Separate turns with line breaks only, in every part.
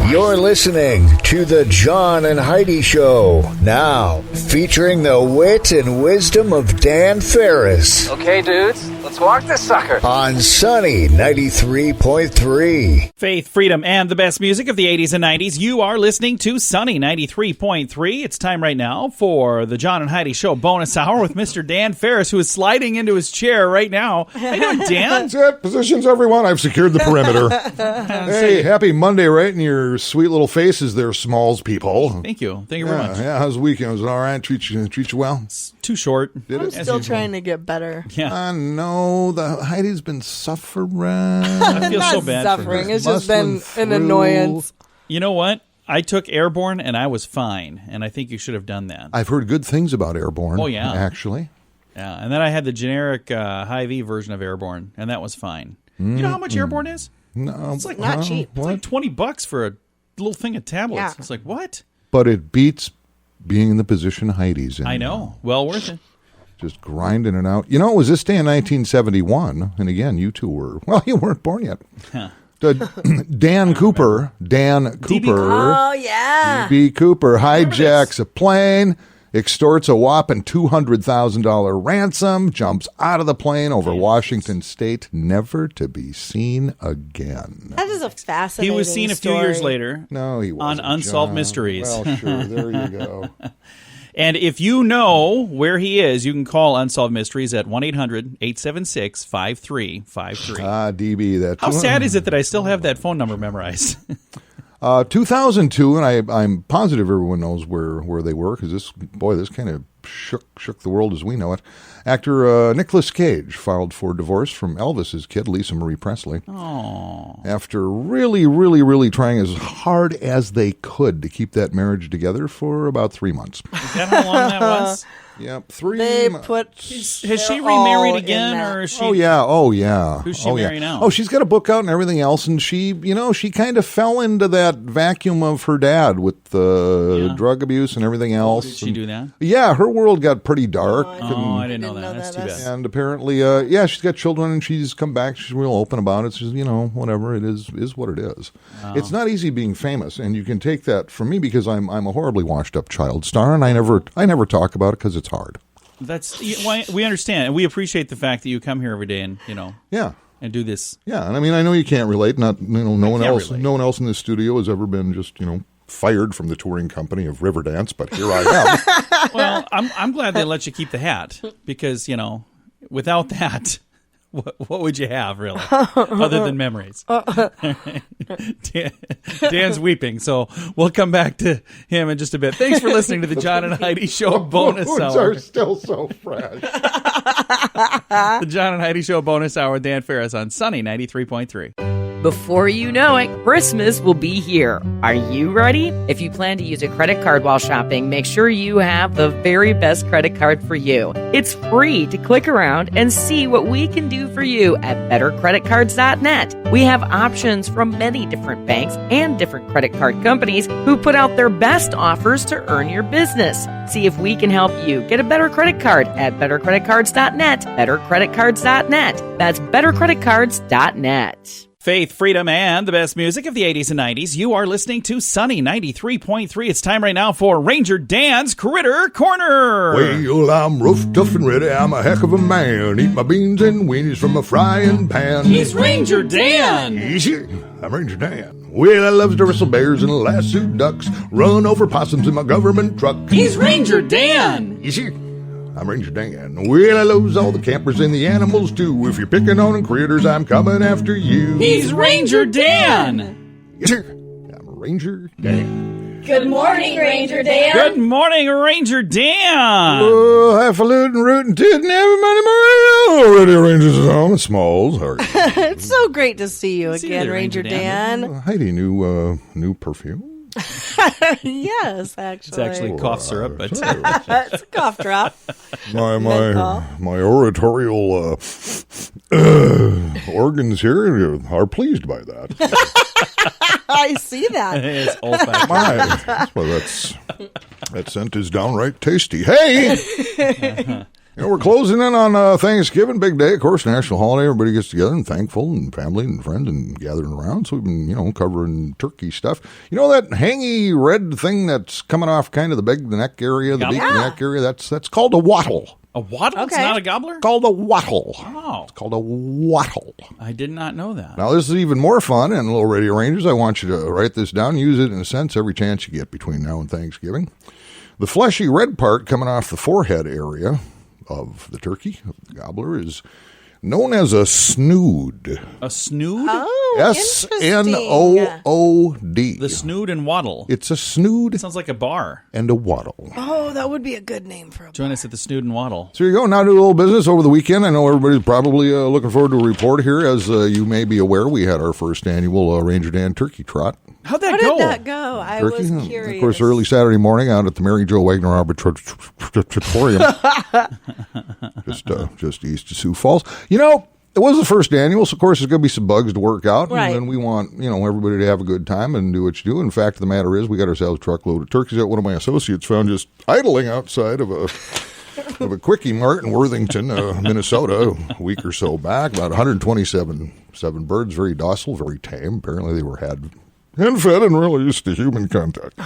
You're listening to the John and Heidi Show. Now, featuring the wit and wisdom of Dan Farris.
Okay, dudes, let's walk this sucker.
On Sunny 93.3.
Faith, freedom, and the best music of the 80s and 90s. You are listening to Sunny 93.3. It's time right now for the John and Heidi Show bonus hour with Mr. Dan Farris, who is sliding into his chair right now. How you doing, Dan?
That's it. Positions, everyone. I've secured the perimeter. Hey, happy Monday, right? In your sweet little faces there, Smalls people.
Thank you. Thank you very much.
Yeah, how's the weekend? Was it all right? Treat you well?
It's too short.
I'm still trying to get better.
Yeah.
I know. Heidi's been suffering.
I feel so bad for her.
Suffering. It's just been an annoyance.
You know what? I took Airborne, and I was fine, and I think you should have done that.
I've heard good things about Airborne.
Oh, yeah.
Actually.
Yeah, and then I had the generic Hy-Vee version of Airborne, and that was fine. You know how much Airborne is?
No.
It's like not cheap.
It's like $20 for a little thing of tablets.
Yeah.
It's like, what?
But it beats being in the position Heidi's in.
I know. Well worth it.
Just grinding it out. You know, it was this day in 1971, and again, you two were, well, you weren't born yet.
Huh.
Dan Cooper.
Oh, yeah.
D.B. Cooper hijacks a plane, extorts a whopping $200,000 ransom, jumps out of the plane over Washington State, never to be seen again.
That is a fascinating
He was seen a few
story.
years later
No, he wasn't.
on Unsolved
John.
Mysteries.
Well, sure. There you go.
And if you know where he is, you can call Unsolved Mysteries at 1-800-876-5353.
Ah, DB. That.
How sad is it that I still have that phone number memorized?
2002, and I'm positive everyone knows where they were, because this kind of shook the world as we know it. Actor Nicolas Cage filed for divorce from Elvis's kid, Lisa Marie Presley.
Oh.
After really, really, really trying as hard as they could to keep that marriage together for about 3 months.
Is that how long that was?
Yep, 3
They
months.
put.
Has she remarried again, or is she?
Oh yeah.
Who's she marrying now?
Oh, she's got a book out and everything else, and she kind of fell into that vacuum of her dad with the drug abuse and everything else.
Did she do that?
Yeah, her world got pretty dark.
Oh, I didn't know that. That's too bad.
And apparently, she's got children, and she's come back. She's real open about it. She's, whatever it is what it is.
Oh.
It's not easy being famous, and you can take that from me because I'm a horribly washed up child star, and I never talk about it because it's hard.
We understand, and we appreciate the fact that you come here every day and
Yeah.
and do this.
Yeah, and I mean, I know you can't relate. No one else
relate.
in this studio has ever been just fired from the touring company of Riverdance, but here I am.
Well, I'm glad they let you keep the hat because without that, what would you have really, other than memories? Dan's weeping, so we'll come back to him in just a bit. Thanks for listening to the John and Heidi Show bonus
Foods
hour.
are still so fresh.
The John and Heidi Show bonus hour with Dan Farris on Sunny 93.3.
Before you know it, Christmas will be here. Are you ready? If you plan to use a credit card while shopping, make sure you have the very best credit card for you. It's free to click around and see what we can do for you at bettercreditcards.net. We have options from many different banks and different credit card companies who put out their best offers to earn your business. See if we can help you get a better credit card at bettercreditcards.net. Bettercreditcards.net. That's bettercreditcards.net.
Faith, freedom, and the best music of the 80s and 90s. You are listening to Sunny 93.3. It's time right now for Ranger Dan's Critter Corner.
Well, I'm rough, tough, and ready. I'm a heck of a man. Eat my beans and weenies from a frying pan.
He's Ranger Dan.
Easy. I'm Ranger Dan. Well, I loves to wrestle bears and lasso ducks. Run over possums in my government truck.
He's Ranger Dan.
Easy. I'm Ranger Dan. Well, I loves all the campers and the animals, too. If you're picking on critters, I'm coming after you.
He's Ranger Dan.
Yes, sir. I'm Ranger Dan.
Good morning, Ranger Dan.
Good morning, Ranger Dan.
Oh, highfalutin, rootin', tootin', everybody, Mario. Radio Rangers is home. It's Smalls. How are you?
It's so great to see you
See
again,
you there,
Ranger
Ranger
Dan.
Heidi, new perfume.
Yes, actually.
It's actually cough syrup, but
It's a cough drop.
My
Menthol.
oratorial organs here are pleased by that.
I see that.
it's old-fashioned.
Well, that scent is downright tasty. Hey, We're closing in on Thanksgiving, big day, of course, national holiday. Everybody gets together and thankful, and family and friends and gathering around. So we've been, covering turkey stuff. You know that hangy red thing that's coming off kind of the neck area, the beak neck area? That's called a wattle.
A wattle? It's
Okay.
not a gobbler?
Called a wattle.
Oh.
It's called a wattle.
I did not know that.
Now, this is even more fun, and little Radio Rangers, I want you to write this down, use it in a sense every chance you get between now and Thanksgiving. The fleshy red part coming off the forehead area of the turkey, of the gobbler, is known as a snood.
A snood?
Oh,
S-N-O-O-D.
The snood and waddle.
It's a snood
Sounds like a bar.
and a waddle.
Oh, that would be a good name for a
Join us at the snood and waddle.
So here you go. Now do a little business over the weekend. I know everybody's probably looking forward to a report here. As you may be aware, we had our first annual Ranger Dan Turkey Trot.
How'd that
How
go?
did that go? I
Turkey.
was curious.
Of course, early Saturday morning out at the Mary Jo Wagner Arbitratorium, just east of Sioux Falls. It was the first annual, so of course there's going to be some bugs to work out,
Right.
and we want everybody to have a good time and do what you do. In fact, the matter is, we got ourselves a truckload of turkeys that one of my associates found just idling outside of a Quickie Mart in Worthington, Minnesota, a week or so back. About 127 birds, very docile, very tame. Apparently, they were had and fed and really used to human contact.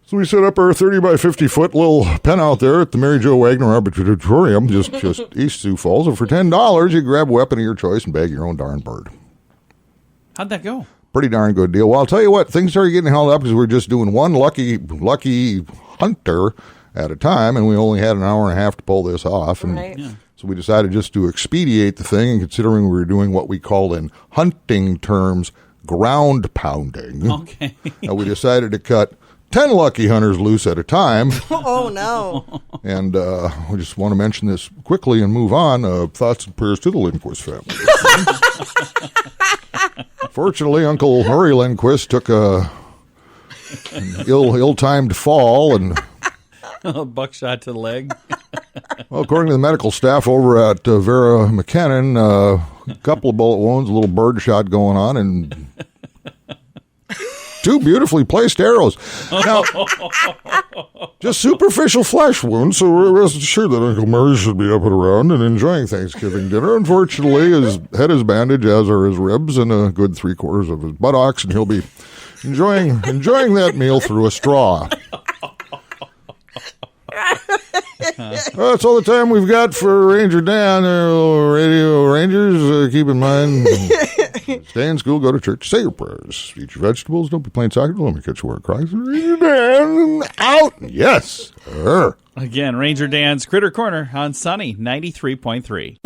So we set up our 30 by 50 foot little pen out there at the Mary Jo Wagner Arbitratorium, just east Sioux Falls. And for $10, you grab a weapon of your choice and bag your own darn bird.
How'd that go?
Pretty darn good deal. Well, I'll tell you what, things started getting held up because we're just doing one lucky hunter at a time, and we only had an hour and a half to pull this off. And
Right.
so we decided just to expedite the thing, and considering we were doing what we call in hunting terms ground pounding,
Okay.
we decided to cut 10 lucky hunters loose at a time.
Oh, no.
And we just want to mention this quickly and move on. Thoughts and prayers to the Lindquist family. Fortunately, Uncle Murray Lindquist took an ill-timed fall, and
A buckshot to the leg.
well, according to the medical staff over at Vera McKinnon, a couple of bullet wounds, a little bird shot going on, and 2 beautifully placed arrows. Now, just superficial flesh wounds, so we're rest assured that Uncle Murray should be up and around and enjoying Thanksgiving dinner. Unfortunately, his head is bandaged, as are his ribs, and a good 3/4 of his buttocks, and he'll be enjoying that meal through a straw. That's all the time we've got for Ranger Dan. Radio Rangers, keep in mind, stay in school, go to church, say your prayers, eat your vegetables, don't be playing soccer, don't let me catch you where it cries. Ranger Dan, out! Yes, sir.
Again, Ranger Dan's Critter Corner on Sunny 93.3.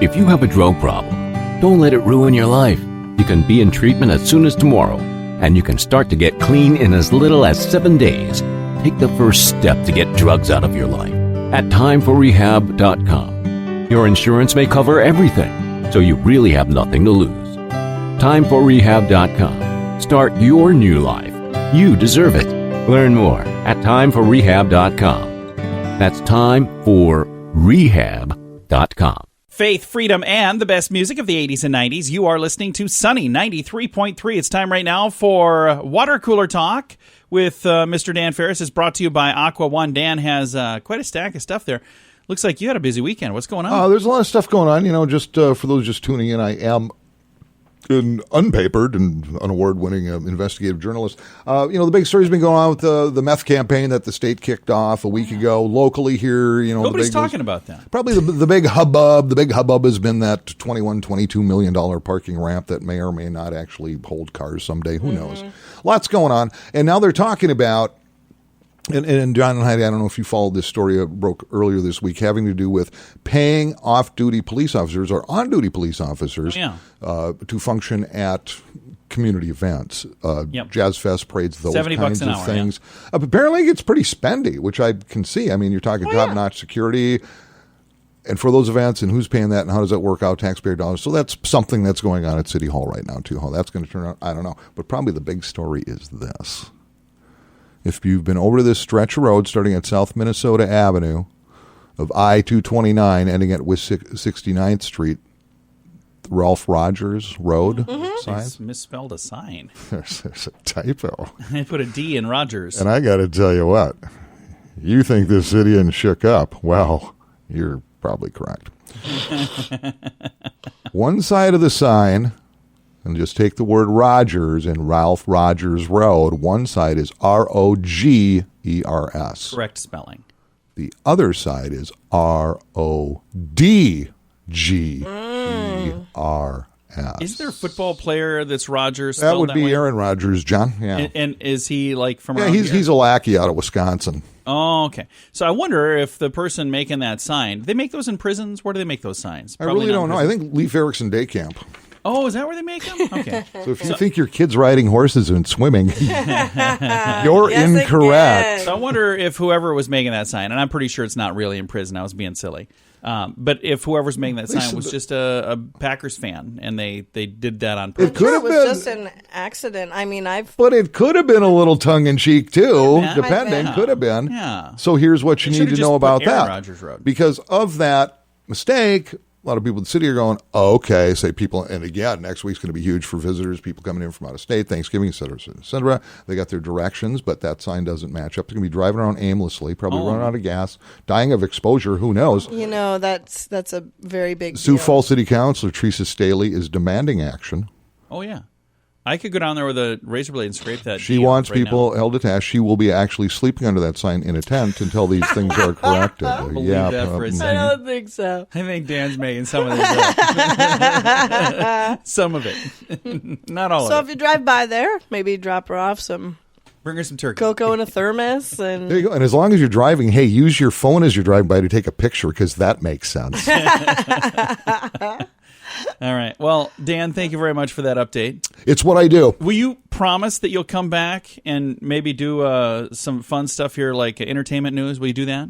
If you have a drug problem, don't let it ruin your life. You can be in treatment as soon as tomorrow, and you can start to get clean in as little as 7 days. Take the first step to get drugs out of your life at timeforrehab.com. Your insurance may cover everything, so you really have nothing to lose. Timeforrehab.com. Start your new life. You deserve it. Learn more at timeforrehab.com. That's timeforrehab.com.
Faith, freedom, and the best music of the 80s and 90s. You are listening to Sunny 93.3. It's time right now for Water Cooler Talk with Mr. Dan Farris. It's brought to you by Aqua One. Dan has quite a stack of stuff there. Looks like you had a busy weekend. What's going on?
There's a lot of stuff going on. Just for those just tuning in, I am an unpapered and unaward-winning investigative journalist. The big story's been going on with the meth campaign that the state kicked off a week ago locally here.
Nobody's talking about that.
Probably the big hubbub. The big hubbub has been that $22 million parking ramp that may or may not actually hold cars someday. Who knows? Lots going on. And now they're talking about, and John and Heidi, I don't know if you followed this story, it broke earlier this week, having to do with paying off-duty police officers or on-duty police officers to function at community events, Jazz Fest, parades, those kinds of hour, things. Yeah. Apparently it gets pretty spendy, which I can see. I mean, you're talking top-notch security, and for those events, and who's paying that, and how does that work out, taxpayer dollars? So that's something that's going on at City Hall right now, too. How that's going to turn out, I don't know. But probably the big story is this. If you've been over this stretch of road starting at South Minnesota Avenue of I-229 ending at West 69th Street, Ralph Rogers Road sign.
Misspelled a sign.
There's a typo.
I put a D in Rogers.
And I got to tell you what, You think this city isn't shook up? Well, you're probably correct. One side of the sign, and just take the word Rogers and Ralph Rogers Road, one side is Rogers.
Correct spelling.
The other side is Rodgers.
Is there a football player that's Rogers?
That would be
way?
Aaron Rodgers, John. Yeah,
And is he like from?
yeah.
around here?
He's a lackey out of Wisconsin.
Oh, okay. So I wonder if the person making that sign, do they make those in prisons? Where do they make those signs?
I really
not
don't
in
know. I
prisons.
think Leif Erikson Day Camp.
Oh, is that where they make them? Okay.
So if you think your kid's riding horses and swimming, you're
Yes,
incorrect.
So I wonder if whoever was making that sign, and I'm pretty sure it's not really in prison. I was being silly. But if whoever's making that sign was just a Packers fan, and they did that on purpose.
It could
It
have
was
been,
just an accident. I mean,
but it could have been a little tongue in cheek too,
Yeah.
depending.
Yeah.
Could have been.
Yeah.
So here's what you
They
need to
should've
know
just
about
put Aaron
that.
Rodgers Road.
Because of that mistake, a lot of people in the city are going, oh, okay, say people, and again, next week's going to be huge for visitors, people coming in from out of state, Thanksgiving, et cetera, et cetera, et cetera. They got their directions, but that sign doesn't match up. They're going to be driving around aimlessly, probably running out of gas, dying of exposure, who knows.
you know, that's a very big
Sioux
deal.
Falls City Councilor Teresa Staley is demanding action.
Oh, yeah. I could go down there with a razor blade and scrape that.
She
deal
wants
right
people
now.
held to task. She will be actually sleeping under that sign in a tent until these things are corrected.
Believe that for a
I
second.
don't think so.
I think Dan's making some of this up. Some of it. Not all
So
of
if
it.
you drive by there, maybe drop her off some
Bring her some turkey.
cocoa in a thermos and
There you go. And as long as you're driving, hey, use your phone as you're driving by to take a picture because that makes sense.
All right. Well, Dan, thank you very much for that update.
It's what I do.
Will you promise that you'll come back and maybe do some fun stuff here, like entertainment news? Will you do that?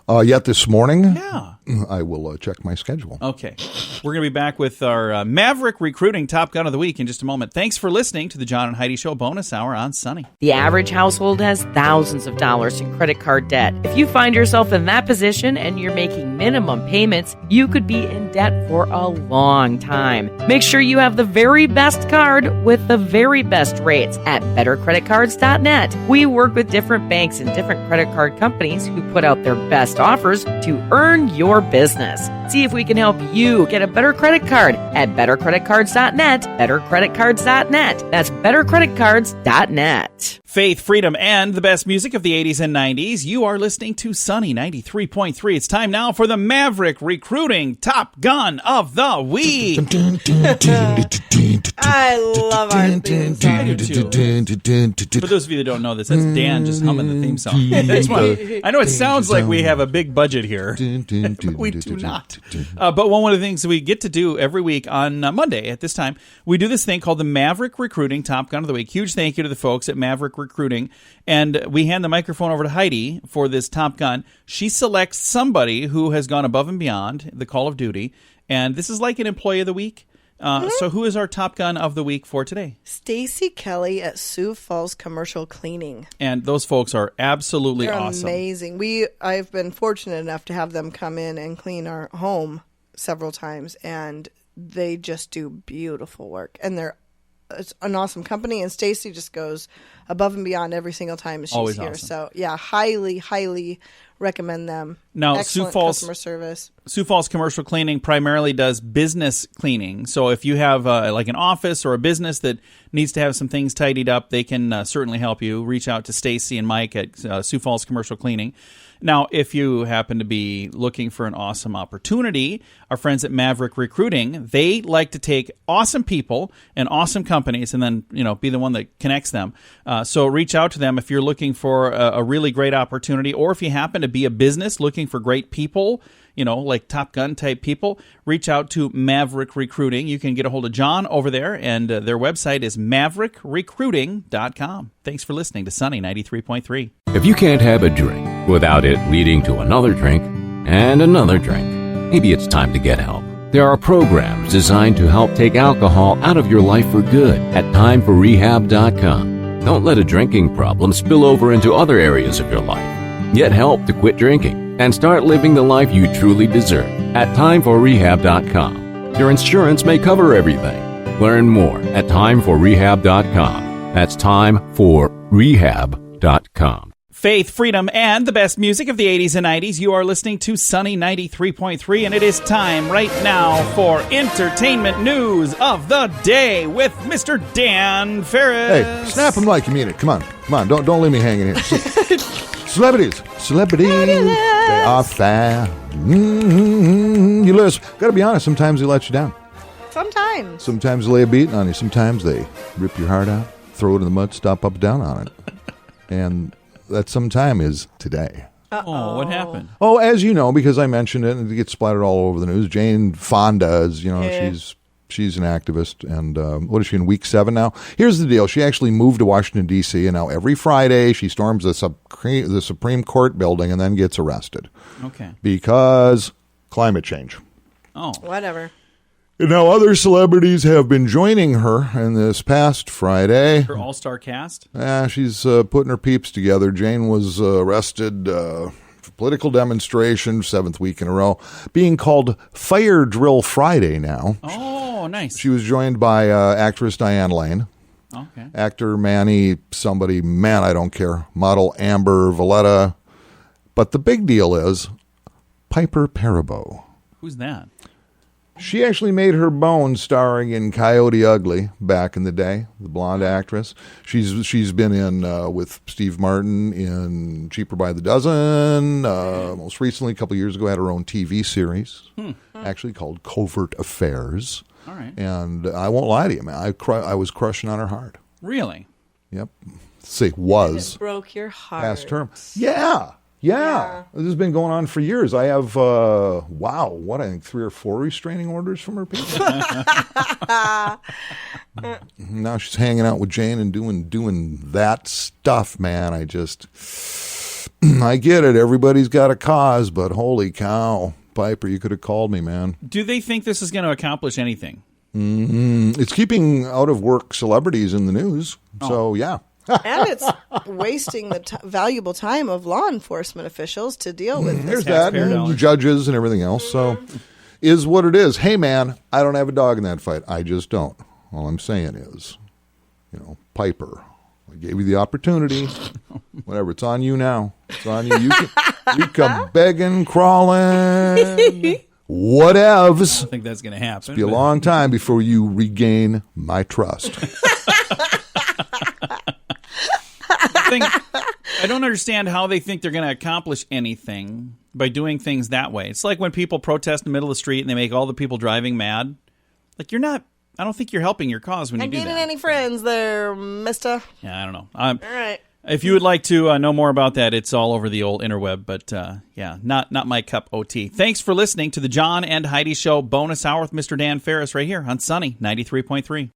Yet this morning,
Yeah.
I will check my schedule.
Okay. We're going to be back with our Maverick Recruiting Top Gun of the Week in just a moment. Thanks for listening to the John and Heidi Show bonus hour on Sunny.
The average household has thousands of dollars in credit card debt. If you find yourself in that position and you're making minimum payments, you could be in debt for a long time. Make sure you have the very best card with the very best rates at bettercreditcards.net. We work with different banks and different credit card companies who put out their best offers to earn your business. See if we can help you get a better credit card at bettercreditcards.net, bettercreditcards.net. That's bettercreditcards.net.
Faith, freedom, and the best music of the 80s and 90s. You are listening to Sunny 93.3. It's time now for the Maverick Recruiting Top Gun of the Week.
I love our theme song.
I do too. For those of you that don't know this, that's Dan just humming the theme song. That's why I know it sounds like we have a big budget here. But we do not. But one of the things that we get to do every week on Monday at this time, we do this thing called the Maverick Recruiting Top Gun of the Week. Huge thank you to the folks at Maverick Recruiting. And we hand the microphone over to Heidi for this Top Gun. She selects somebody who has gone above and beyond the call of duty. And this is like an employee of the week. So who is our Top Gun of the Week for today?
Stacy Kelly at Sioux Falls Commercial Cleaning.
And those folks are absolutely
They're
awesome.
amazing. I've been fortunate enough to have them come in and clean our home several times, and they just do beautiful work. And it's an awesome company, and Stacy just goes above and beyond every single time she's
Always
here.
awesome.
So yeah, highly, highly recommend them.
Now,
excellent
Sioux Falls
customer service.
Sioux Falls Commercial Cleaning primarily does business cleaning. So if you have like an office or a business that needs to have some things tidied up, they can certainly help you. Reach out to Stacy and Mike at Sioux Falls Commercial Cleaning. Now, if you happen to be looking for an awesome opportunity, our friends at Maverick Recruiting, they like to take awesome people and awesome companies and then, be the one that connects them. So reach out to them if you're looking for a really great opportunity, or if you happen to be a business looking for great people, like Top Gun type people, reach out to Maverick Recruiting. You can get a hold of John over there, and their website is maverickrecruiting.com. Thanks for listening to Sunny 93.3.
If you can't have a drink without it leading to another drink and another drink, maybe it's time to get help. There are programs designed to help take alcohol out of your life for good at timeforrehab.com. Don't let a drinking problem spill over into other areas of your life. Get help to quit drinking and start living the life you truly deserve at timeforrehab.com. Your insurance may cover everything. Learn more at timeforrehab.com. That's timeforrehab.com.
faith, freedom, and the best music of the 80s and 90s. You are listening to Sunny 93.3, and it is time right now for entertainment news of the day with Mr. Dan Farris.
Hey, snap them like you mean it. Come on. Don't leave me hanging here. Celebrities. They are fab. You listen. Got to be honest. Sometimes they let you down. Sometimes they lay a beating on you. Sometimes they rip your heart out, throw it in the mud, stop up down on it. And that sometime is today.
Oh, what happened?
Oh, as you know, because I mentioned it and it gets splattered all over the news. Jane Fonda is, she's an activist. And what is she, in week 7 now? Here's the deal. She actually moved to Washington, D.C., and now every Friday she storms the Supreme Court building and then gets arrested.
Okay.
Because climate change.
Oh.
Whatever.
And now other celebrities have been joining her in this past Friday.
Her all-star cast?
Yeah, she's putting her peeps together. Jane was arrested for political demonstration, 7th week in a row, being called Fire Drill Friday now.
Oh, nice.
She was joined by actress Diane Lane,
okay,
actor Manny, somebody, man, I don't care, model Amber Valletta. But the big deal is Piper Perabo.
Who's that?
She actually made her bones starring in Coyote Ugly back in the day, the blonde actress. She's been in with Steve Martin in Cheaper by the Dozen. Most recently, a couple years ago, had her own TV series, actually called Covert Affairs.
All right.
And I won't lie to you, man. I was crushing on her hard.
Really?
Yep. Say was.
It broke your heart.
Past term. Yeah. This has been going on for years. I have, I think 3 or 4 restraining orders from her people. Now she's hanging out with Jane and doing that stuff, man. I get it. Everybody's got a cause, but holy cow. Piper, you could have called me, man.
Do they think this is going to accomplish anything?
It's keeping out-of-work celebrities in the news. So, yeah.
And it's wasting the valuable time of law enforcement officials to deal with this.
There's that, and judges and everything else. So, is what it is. Hey, man, I don't have a dog in that fight. I just don't. All I'm saying is, Piper, I gave you the opportunity. Whatever, it's on you now. It's on you. You come begging, crawling, whatevs.
I think that's going to happen.
It'll be a long time before you regain my trust.
I don't understand how they think they're going to accomplish anything by doing things that way. It's like when people protest in the middle of the street and they make all the people driving mad. Like, I don't think you're helping your cause when you do that.
Not getting any friends there, mister.
Yeah, I don't know.
All right.
If you would like to know more about that, it's all over the old interweb. But, not my cup of tea. Thanks for listening to the John and Heidi Show bonus hour with Mr. Dan Farris right here on Sunny 93.3.